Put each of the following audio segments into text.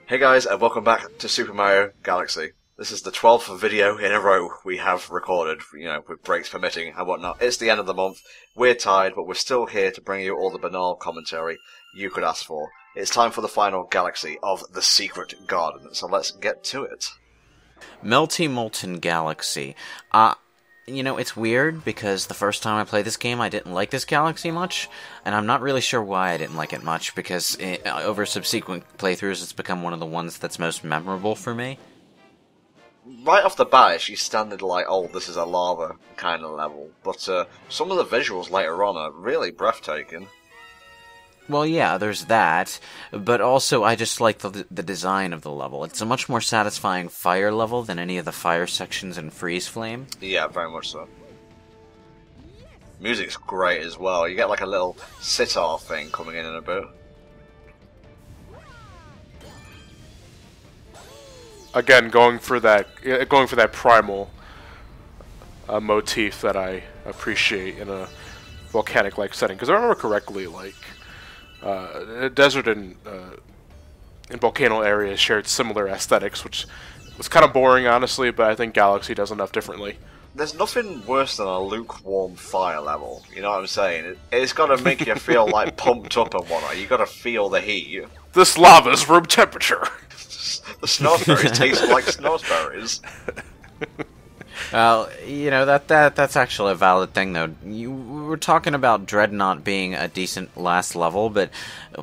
Hey guys, and welcome back to Super Mario Galaxy. This is the 12th video in a row we have recorded, with breaks permitting and whatnot. It's the end of the month, we're tired, but we're still here to bring you all the banal commentary you could ask for. It's time for the final galaxy of the Secret Garden, so let's get to it. Melty Molten Galaxy. It's weird because the first time I played this game I didn't like this galaxy much, and I'm not really sure why I didn't like it much, because over subsequent playthroughs it's become one of the ones that's most memorable for me. Right off the bat, she's standard like, oh, this is a lava kind of level, but some of the visuals later on are really breathtaking. Well, yeah, there's that, but also I just like the design of the level. It's a much more satisfying fire level than any of the fire sections in Freeze Flame. Yeah, very much so. Music's great as well. You get like a little sitar thing coming in a bit. Again, going for that primal motif that I appreciate in a volcanic-like setting. Because I remember correctly, the desert and volcano areas shared similar aesthetics, which was kind of boring, honestly, but I think Galaxy does enough differently. There's nothing worse than a lukewarm fire level, you know what I'm saying? It's got to make you feel like pumped up and whatnot. You got to feel the heat. This lava's room temperature. The snowberries taste like snowberries. Well, that's actually a valid thing, though. We were talking about Dreadnought being a decent last level, but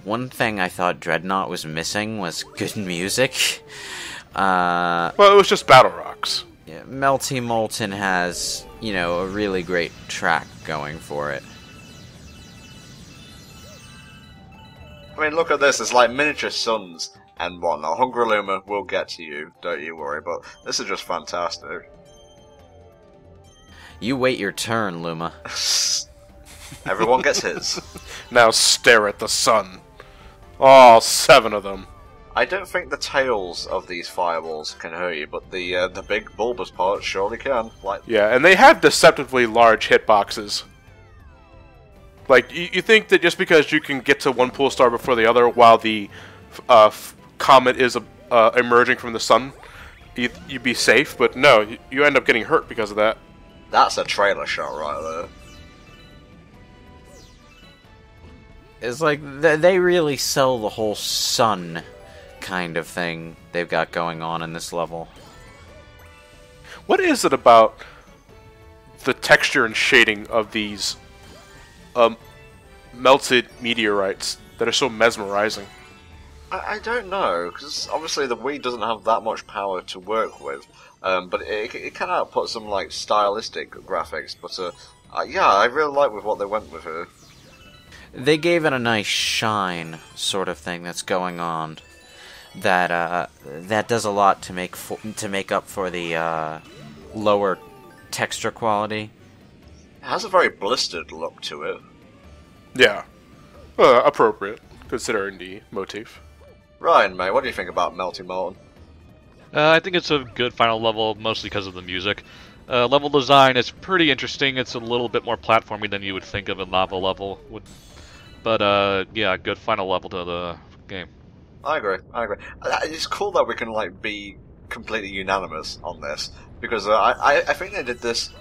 one thing I thought Dreadnought was missing was good music. Well, it was just Battle Rocks. Yeah, Melty Molten has, a really great track going for it. I mean, look at this. It's like miniature suns and whatnot. Hungry Luma will get to you, don't you worry, but this is just fantastic. You wait your turn, Luma. Everyone gets his. Now stare at the sun. All 7 of them. I don't think the tails of these fireballs can hurt you, but the big bulbous parts surely can. Yeah, and they have deceptively large hitboxes. Like, you think that just because you can get to one pool star before the other while the comet is emerging from the sun, you'd be safe, but no, you end up getting hurt because of that. That's a trailer shot right there. It's like, they really sell the whole sun kind of thing they've got going on in this level. What is it about the texture and shading of these melted meteorites that are so mesmerizing? I don't know, because obviously the Wii doesn't have that much power to work with, but it can output some stylistic graphics. But yeah, I really like with what they went with here. They gave it a nice shine, sort of thing that's going on. That does a lot to make up for the lower texture quality. It has a very blistered look to it. Yeah, appropriate considering the motif. Ryan, mate, what do you think about Melty Molten? I think it's a good final level, mostly because of the music. Level design is pretty interesting. It's a little bit more platformy than you would think of a lava level would. But, yeah, good final level to the game. I agree. It's cool that we can, be completely unanimous on this, because I think they did this,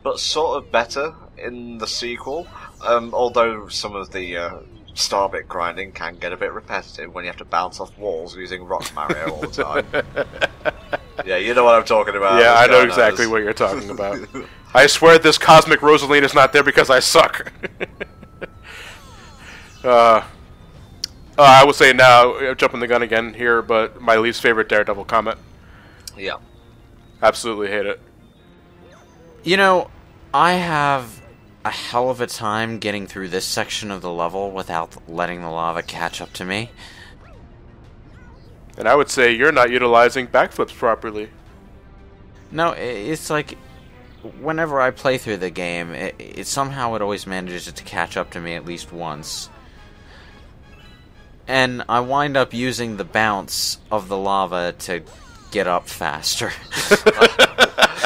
but sort of better in the sequel, although some of the star bit grinding can get a bit repetitive when you have to bounce off walls using Rock Mario all the time. Yeah, you know what I'm talking about. Yeah, I know exactly what you're talking about. I swear this cosmic Rosaline is not there because I suck. I will say now, jumping the gun again here, but my least favorite Daredevil comment. Yeah. Absolutely hate it. I have a hell of a time getting through this section of the level without letting the lava catch up to me. And I would say you're not utilizing backflips properly. No, it's like, whenever I play through the game, it somehow it always manages to catch up to me at least once. And I wind up using the bounce of the lava to get up faster.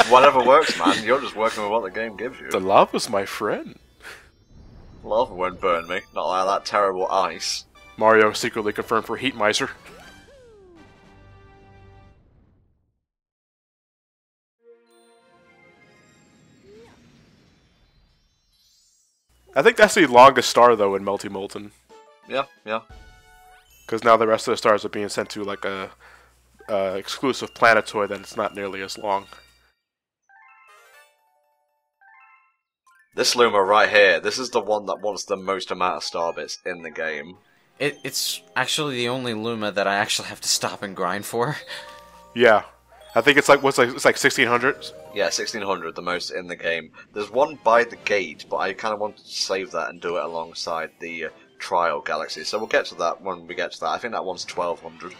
Whatever works, man. You're just working with what the game gives you. The lava's my friend. Lava won't burn me. Not like that terrible ice. Mario secretly confirmed for Heat Miser. I think that's the longest star, though, in Melty Molten. Yeah, yeah. Because now the rest of the stars are being sent to, like, a exclusive planetoid that's not nearly as long. This Luma right here, this is the one that wants the most amount of star bits in the game. It's actually the only Luma that I actually have to stop and grind for. Yeah. I think it's like, it's like 1600? Yeah, 1600, the most in the game. There's one by the gate, but I kind of wanted to save that and do it alongside the trial galaxy. So we'll get to that when we get to that. I think that one's 1200.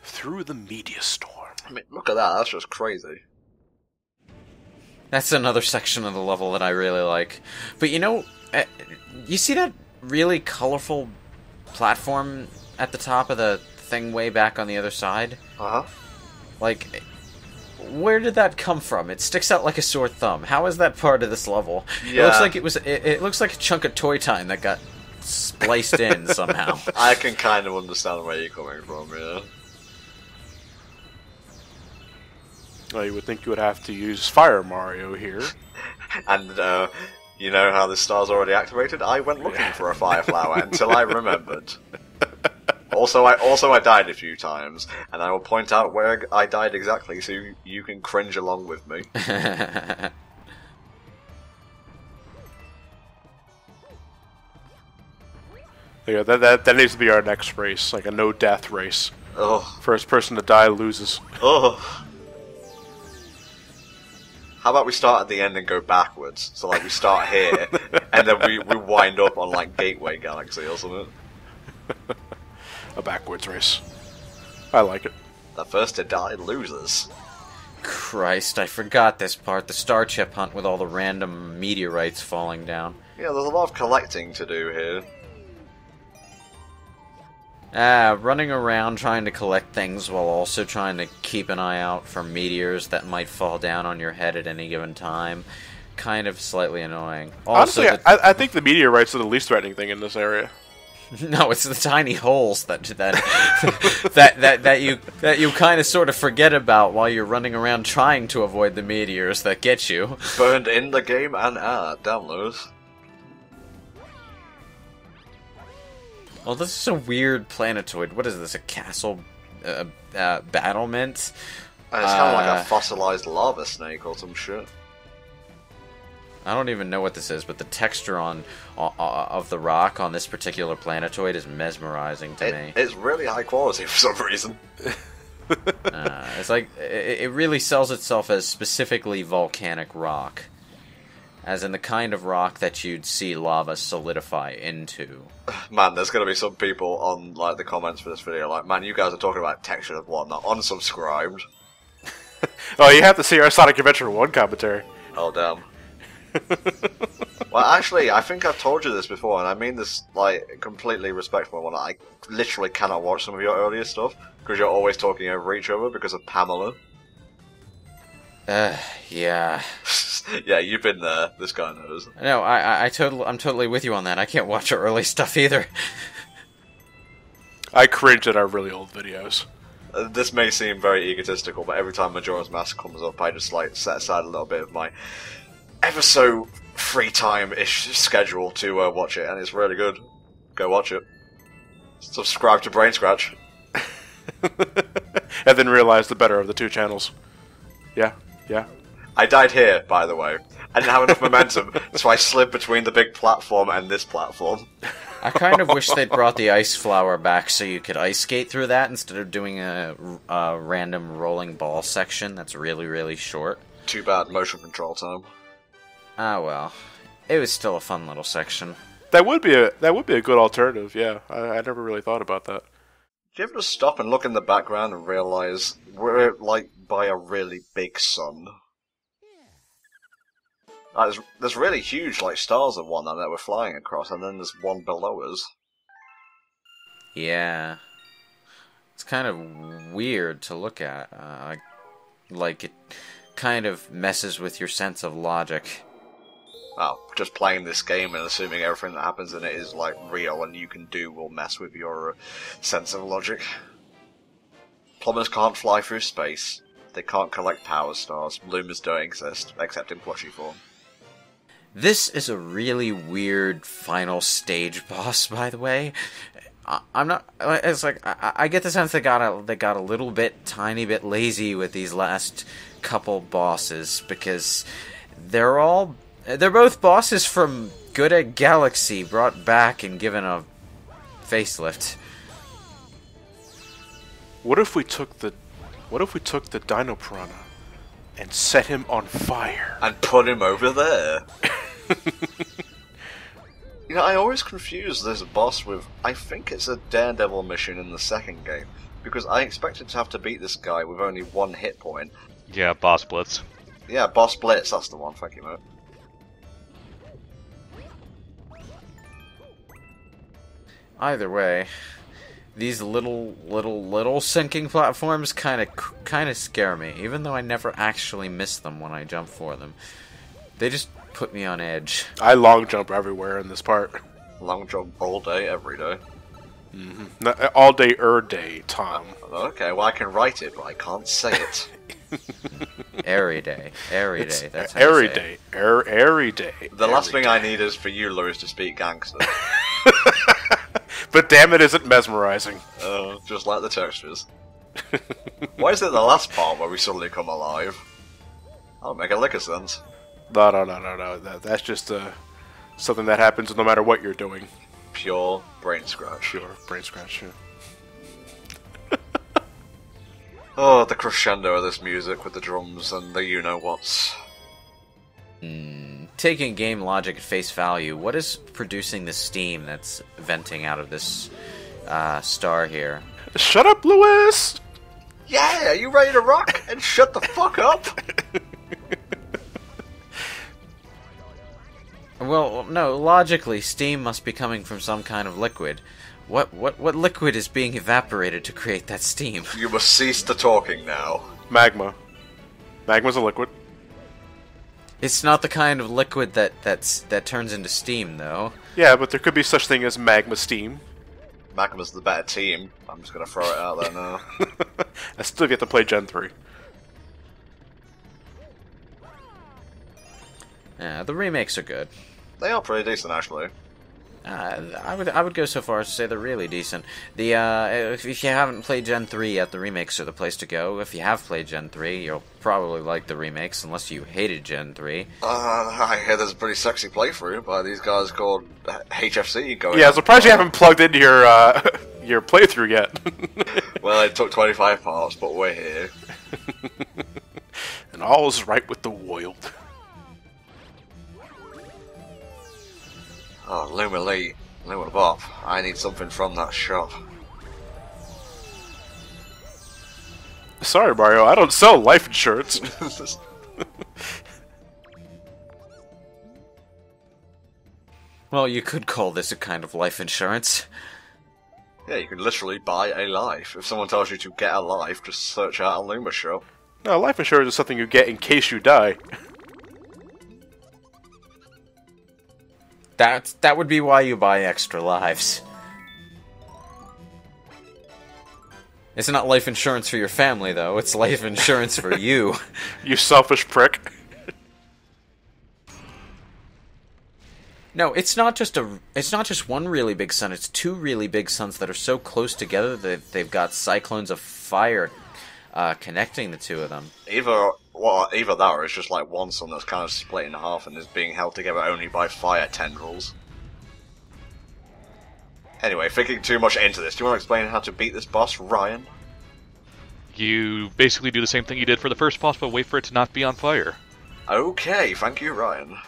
Through the meteor storm. I mean, look at that, that's just crazy. That's another section of the level that I really like. But you know, you see that really colorful platform at the top of the thing way back on the other side? Uh-huh. Like, where did that come from? It sticks out like a sore thumb. How is that part of this level? Yeah. It looks like it looks like a chunk of Toy Time that got spliced in somehow. I can kind of understand where you're coming from, yeah. Well, you would think you would have to use Fire Mario here. And, you know how the star's already activated? I went looking for a fire flower until I remembered. Also, I died a few times, and I will point out where I died exactly so you can cringe along with me. Yeah, that needs to be our next race, like a no-death race. Oh. First person to die loses. Oh. How about we start at the end and go backwards? So, like, we start here, and then we wind up on, like, Gateway Galaxy or something. A backwards race. I like it. The first to die loses. Christ, I forgot this part. The star chip hunt with all the random meteorites falling down. Yeah, there's a lot of collecting to do here. Running around trying to collect things while also trying to keep an eye out for meteors that might fall down on your head at any given time. Kind of slightly annoying. Also, honestly, I think the meteorites are the least threatening thing in this area. No, it's the tiny holes that you kind of sort of forget about while you're running around trying to avoid the meteors that get you. Burned in the game and downloads. Oh, this is a weird planetoid. What is this, a castle battlement? It's kind of like a fossilized lava snake or some shit. I don't even know what this is, but the texture of the rock on this particular planetoid is mesmerizing to me. It's really high quality for some reason. It's like, it really sells itself as specifically volcanic rock. As in the kind of rock that you'd see lava solidify into. Man, there's gonna be some people on like the comments for this video like, man, you guys are talking about texture and whatnot. Unsubscribed. Oh, you have to see our Sonic Adventure 1 commentary. Oh, damn. Well, actually, I think I've told you this before, and I mean this like completely respectful one. I literally cannot watch some of your earlier stuff because you're always talking over each other because of Pamela. Yeah. Yeah, you've been there. This guy knows. No, I'm totally with you on that. I can't watch our early stuff either. I cringe at our really old videos. This may seem very egotistical, but every time Majora's Mask comes up, I just like set aside a little bit of my ever so free time-ish schedule to watch it, and it's really good. Go watch it. Subscribe to Brain Scratch. And then realize the better of the two channels. Yeah. I died here, by the way. I didn't have enough momentum, so I slid between the big platform and this platform. I kind of wish they'd brought the ice flower back so you could ice skate through that instead of doing a random rolling ball section that's really, really short. Too bad, motion control time. Ah, well. It was still a fun little section. That would be a good alternative, yeah. I never really thought about that. Do you ever just stop and look in the background and realize we're, like, by a really big sun? There's really huge, like, stars and whatnot that we're flying across, and then there's one below us. Yeah. It's kind of weird to look at. Like, it kind of messes with your sense of logic. Well, just playing this game and assuming everything that happens in it is, like, real and you can do will mess with your sense of logic. Plumbers can't fly through space. They can't collect power stars. Lumas don't exist, except in plushie form. This is a really weird final stage boss, by the way. I'm not. It's like I get the sense they got a little bit, tiny bit lazy with these last couple bosses because they're both bosses from Good at Galaxy brought back and given a facelift. What if we took the Dino Piranha and set him on fire and put him over there? You know, I always confuse this boss with, I think it's a Daredevil mission in the second game, because I expected to have to beat this guy with only one hit point. Yeah, Boss Blitz. Yeah, Boss Blitz, that's the one, thank you, mate. Either way, these little sinking platforms kind of scare me, even though I never actually miss them when I jump for them. They just put me on edge. I long jump everywhere in this part. Long jump all day, every day. Mm-hmm. All day, day, Tom. Okay, well I can write it, but I can't say it. Every day. That's how every you say day. it. Every day. The last thing I need is for you, Lewis, to speak gangster. But damn it, isn't mesmerizing. Just like the textures. Why is it the last part where we suddenly come alive? That'll make a lick of sense. No. That's just something that happens no matter what you're doing. Pure brain scratch. Pure brain scratch, yeah. Oh, the crescendo of this music with the drums and the you-know-whats. Taking game logic at face value, what is producing the steam that's venting out of this star here? Shut up, Lewis! Yeah, are you ready to rock? And shut the fuck up! Well, no, logically, steam must be coming from some kind of liquid. What liquid is being evaporated to create that steam? You must cease the talking now. Magma. Magma's a liquid. It's not the kind of liquid that turns into steam, though. Yeah, but there could be such thing as magma steam. Magma's the better team. I'm just gonna throw it out there now. I still get to play Gen 3. Yeah, the remakes are good. They are pretty decent, actually. I would go so far as to say they're really decent. The if you haven't played Gen 3 yet, the remakes are the place to go. If you have played Gen 3, you'll probably like the remakes, unless you hated Gen 3. I hear there's a pretty sexy playthrough by these guys called HFC going. Yeah, surprised you haven't plugged into your your playthrough yet. Well, it took 25 parts, but we're here. And all is right with the world. Oh, Luma Lee, Luma Bop, I need something from that shop. Sorry, Mario, I don't sell life insurance. Well, you could call this a kind of life insurance. Yeah, you can literally buy a life. If someone tells you to get a life, just search out a Luma shop. No, life insurance is something you get in case you die. That would be why you buy extra lives. It's not life insurance for your family, though. It's life insurance for you. You selfish prick. No, it's not just one really big sun. It's two really big suns that are so close together that they've got cyclones of fire connecting the two of them. Either that or it's just like one sun that's kind of split in half and is being held together only by fire tendrils. Anyway, thinking too much into this, do you want to explain how to beat this boss, Ryan? You basically do the same thing you did for the first boss, but wait for it to not be on fire. Okay, thank you, Ryan.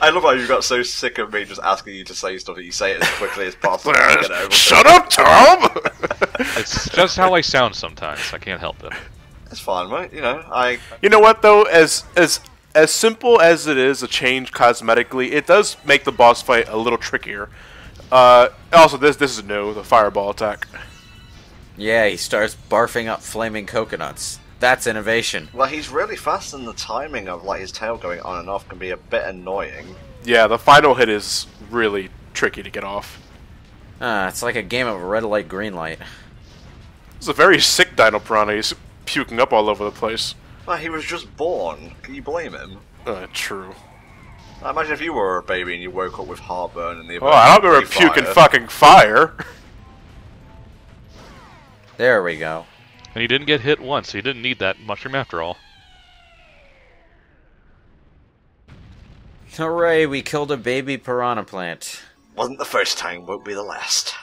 I love how you got so sick of me just asking you to say stuff that you say it as quickly as possible. To get over Shut up, Tom! It's just how I sound sometimes. I can't help it. It's fine, mate. You know, You know what, though? As simple as it is a change cosmetically, it does make the boss fight a little trickier. Also, this is new, the fireball attack. Yeah, he starts barfing up flaming coconuts. That's innovation. Well, he's really fast, and the timing of like his tail going on and off can be a bit annoying. Yeah, the final hit is really tricky to get off. It's like a game of red light, green light. It's a very sick Dino Piranha. He's puking up all over the place. Well, he was just born. Can you blame him? True. I imagine if you were a baby and you woke up with heartburn and the... Oh, I don't remember puking fucking fire. There we go. And he didn't get hit once. He didn't need that mushroom after all. Hooray, we killed a baby piranha plant. Wasn't the first time, won't be the last.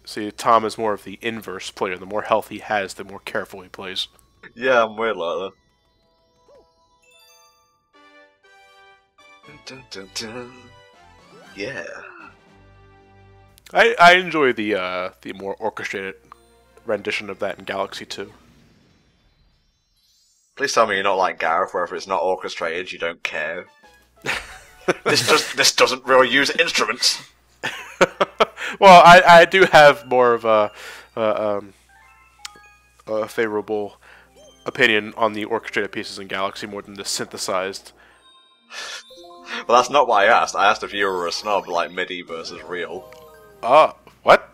See, Tom is more of the inverse player. The more health he has, the more careful he plays. Yeah, I'm weird like that. Dun, dun, dun. Yeah. I enjoy the more orchestrated rendition of that in Galaxy 2. Please tell me you're not like Gareth, where if it's not orchestrated, you don't care. This doesn't really use instruments. Well, I do have more of a favorable opinion on the orchestrated pieces in Galaxy more than the synthesized. Well, that's not what I asked. I asked if you were a snob like MIDI versus real. What?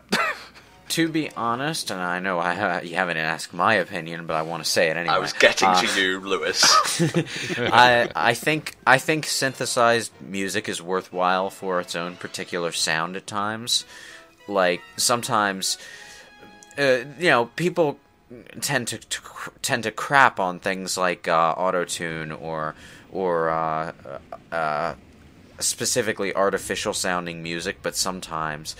To be honest, and I know you haven't asked my opinion, but I want to say it anyway. I was getting to you, Lewis. I think synthesized music is worthwhile for its own particular sound at times. Like sometimes, people tend to crap on things like auto-tune or specifically artificial sounding music, but sometimes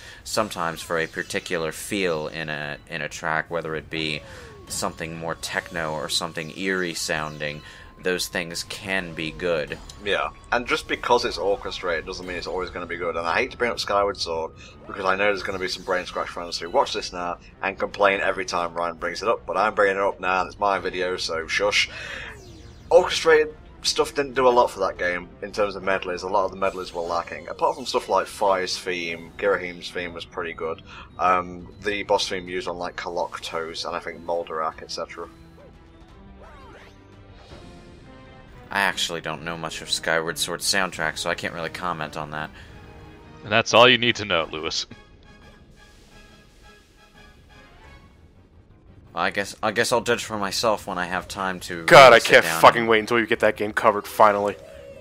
for a particular feel in a track, whether it be something more techno or something eerie sounding, those things can be good. Yeah, and just because it's orchestrated doesn't mean it's always going to be good. And I hate to bring up Skyward Sword because I know there's going to be some brain scratch fans who watch this now and complain every time Ryan brings it up, but I'm bringing it up now and it's my video, so shush. Orchestrated stuff didn't do a lot for that game in terms of medleys. A lot of the medleys were lacking. Apart from stuff like Fire's theme, Girahim's theme was pretty good. The boss theme used on like Kaloktos and I think Moldarak, etc. I actually don't know much of Skyward Sword's soundtrack, so I can't really comment on that. And that's all you need to know, Lewis. I guess I'll judge for myself when I have time to. God, really I can't fucking wait until you get that game covered finally.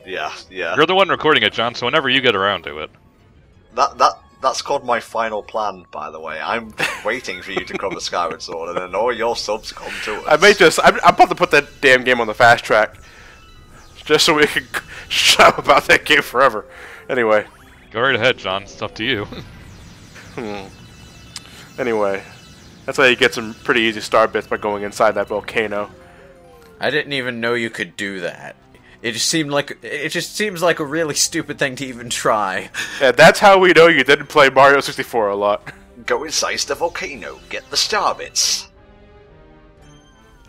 Yeah. You're the one recording it, John, so whenever you get around to it. That's called my final plan, by the way. I'm waiting for you to cover Skyward Sword, and then all your subs come to us. I'm about to put that damn game on the fast track. Just so we can shout about that game forever. Anyway. Go right ahead, John. It's up to you. Anyway. That's how you get some pretty easy star bits by going inside that volcano. I didn't even know you could do that. It just seems like a really stupid thing to even try. Yeah, that's how we know you didn't play Mario 64 a lot. Go inside the volcano, get the star bits.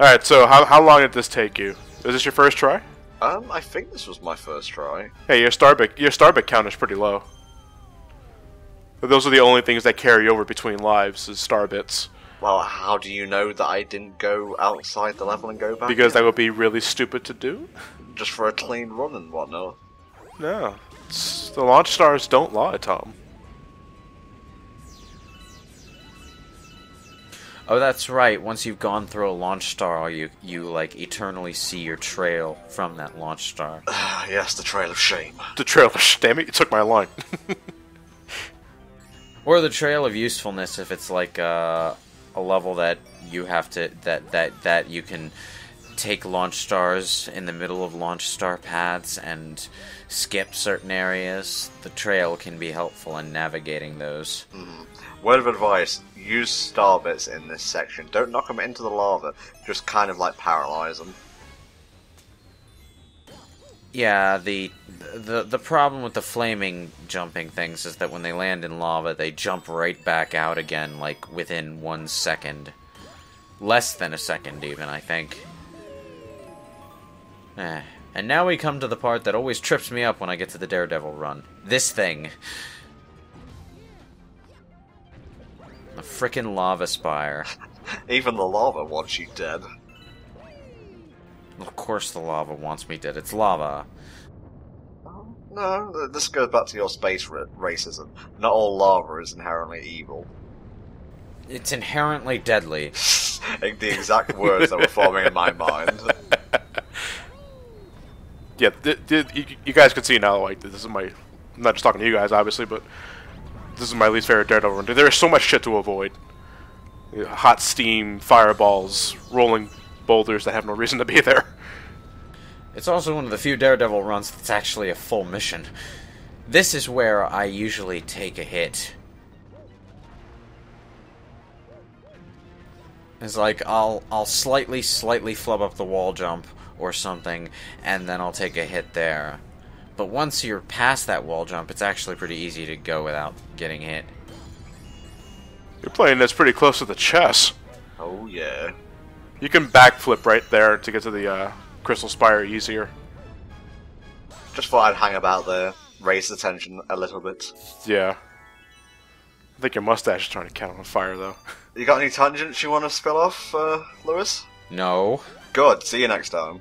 Alright, so how long did this take you? Was this your first try? I think this was my first try. Hey, your star bit count is pretty low. But those are the only things that carry over between lives, is star bits. Well, how do you know that I didn't go outside the level and go back? Because that would be really stupid to do. Just for a clean run and whatnot. No. The launch stars don't lie, Tom. Oh, that's right. Once you've gone through a launch star, you like eternally see your trail from that launch star. Yes, the trail of shame. The trail of shame. Damn it, you took my line. Or the trail of usefulness if it's like a level that you have to that you can take launch stars in the middle of launch star paths and skip certain areas. The trail can be helpful in navigating those. Word of advice, use star bits in this section. Don't knock them into the lava, just kind of like paralyze them. Yeah, the problem with the flaming jumping things is that when they land in lava, they jump right back out again, like within 1 second. Less than a second, even, I think. And now we come to the part that always trips me up when I get to the Daredevil run. This thing. The frickin' lava spire. Even the lava wants you dead. Of course the lava wants me dead. It's lava. No, this goes back to your space racism. Not all lava is inherently evil. It's inherently deadly. The exact words that were forming in my mind. Yeah, you guys can see now, like, this is my... I'm not just talking to you guys, obviously, but this is my least favorite Daredevil run. There is so much shit to avoid. Hot steam, fireballs, rolling boulders that have no reason to be there. It's also one of the few Daredevil runs that's actually a full mission. This is where I usually take a hit. It's like, I'll slightly flub up the wall jump or something, and then I'll take a hit there. But once you're past that wall jump, it's actually pretty easy to go without getting hit. You're playing this pretty close to the chess. Oh, yeah. You can backflip right there to get to the Crystal Spire easier. Just thought I'd hang about there, raise the tension a little bit. Yeah. I think your mustache is trying to catch on fire, though. You got any tangents you want to spill off, Lewis? No. Good, see you next time.